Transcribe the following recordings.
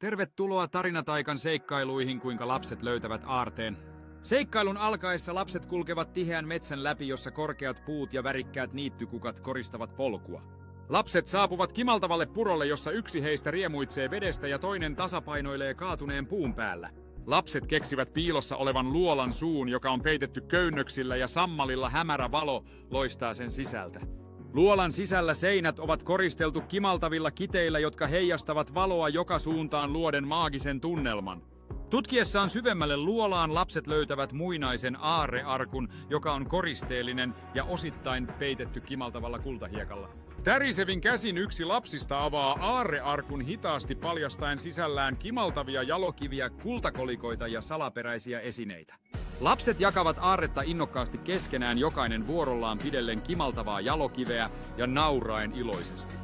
Tervetuloa Tarinataikan seikkailuihin, kuinka lapset löytävät aarteen. Seikkailun alkaessa lapset kulkevat tiheän metsän läpi, jossa korkeat puut ja värikkäät niittykukat koristavat polkua. Lapset saapuvat kimaltavalle purolle, jossa yksi heistä riemuitsee vedestä ja toinen tasapainoilee kaatuneen puun päällä. Lapset keksivät piilossa olevan luolan suun, joka on peitetty köynnöksillä ja sammalilla hämärä valo loistaa sen sisältä. Luolan sisällä seinät ovat koristeltu kimaltavilla kiteillä, jotka heijastavat valoa joka suuntaan luoden maagisen tunnelman. Tutkiessaan syvemmälle luolaan lapset löytävät muinaisen aarrearkun, joka on koristeellinen ja osittain peitetty kimaltavalla kultahiekalla. Tärisevin käsin yksi lapsista avaa aarrearkun hitaasti paljastaen sisällään kimaltavia jalokiviä, kultakolikoita ja salaperäisiä esineitä. Lapset jakavat aarretta innokkaasti keskenään, jokainen vuorollaan pidellen kimaltavaa jalokiveä ja nauraen iloisesti.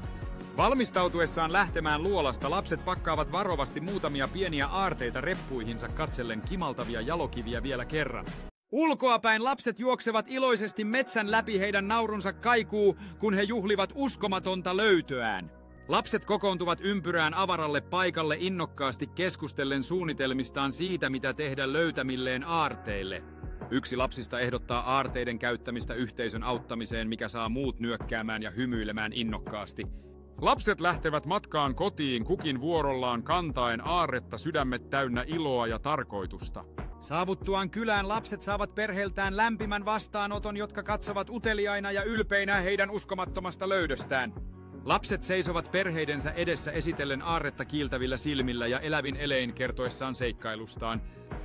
Valmistautuessaan lähtemään luolasta lapset pakkaavat varovasti muutamia pieniä aarteita reppuihinsa katsellen kimaltavia jalokiviä vielä kerran. Ulkoapäin lapset juoksevat iloisesti metsän läpi, heidän naurunsa kaikuu, kun he juhlivat uskomatonta löytöään. Lapset kokoontuvat ympyrään avaralle paikalle innokkaasti keskustellen suunnitelmistaan siitä, mitä tehdä löytämilleen aarteille. Yksi lapsista ehdottaa aarteiden käyttämistä yhteisön auttamiseen, mikä saa muut nyökkäämään ja hymyilemään innokkaasti. Lapset lähtevät matkaan kotiin kukin vuorollaan kantaen aarretta, sydämet täynnä iloa ja tarkoitusta. Saavuttuaan kylään lapset saavat perheeltään lämpimän vastaanoton, jotka katsovat uteliaina ja ylpeinä heidän uskomattomasta löydöstään. Lapset seisovat perheidensä edessä esitellen aarretta kiiltävillä silmillä ja elävin elein kertoessaan seikkailustaan.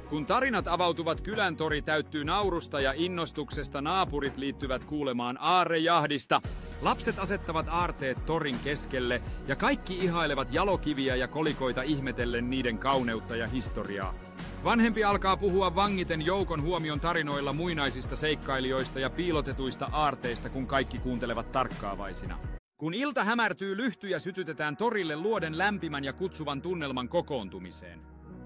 Kun tarinat avautuvat, kylän tori täyttyy naurusta ja innostuksesta, naapurit liittyvät kuulemaan aarrejahdista. Lapset asettavat aarteet torin keskelle ja kaikki ihailevat jalokiviä ja kolikoita ihmetellen niiden kauneutta ja historiaa. Vanhempi alkaa puhua vangiten joukon huomion tarinoilla muinaisista seikkailijoista ja piilotetuista aarteista, kun kaikki kuuntelevat tarkkaavaisina. Kun ilta hämärtyy, lyhtyjä sytytetään torille luoden lämpimän ja kutsuvan tunnelman kokoontumiseen.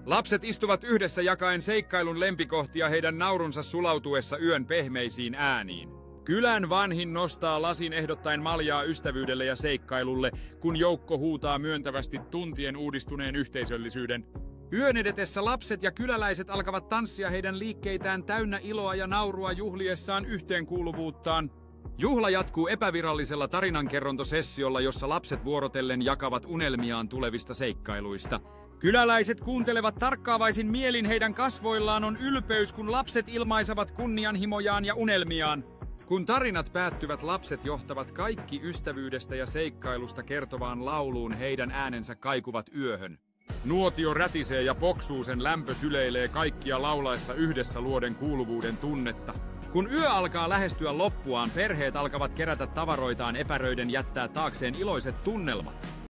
Lapset istuvat yhdessä jakaen seikkailun lempikohtia heidän naurunsa sulautuessa yön pehmeisiin ääniin. Kylän vanhin nostaa lasin ehdottaen maljaa ystävyydelle ja seikkailulle, kun joukko huutaa myöntävästi tuntien uudistuneen yhteisöllisyyden. Yön edetessä lapset ja kyläläiset alkavat tanssia heidän liikkeitään täynnä iloa ja naurua juhliessaan yhteenkuuluvuuttaan. Juhla jatkuu epävirallisella tarinankerrontosessiolla, jossa lapset vuorotellen jakavat unelmiaan tulevista seikkailuista. Kyläläiset kuuntelevat tarkkaavaisin mielin, heidän kasvoillaan on ylpeys, kun lapset ilmaisevat kunnianhimojaan ja unelmiaan. Kun tarinat päättyvät, lapset johtavat kaikki ystävyydestä ja seikkailusta kertovaan lauluun, heidän äänensä kaikuvat yöhön. Nuotio rätisee ja poksuu, sen lämpö syleilee kaikkia laulaessa yhdessä luoden kuuluvuuden tunnetta. Kun yö alkaa lähestyä loppuaan, perheet alkavat kerätä tavaroitaan epäröiden jättää taakseen iloiset tunnelmat.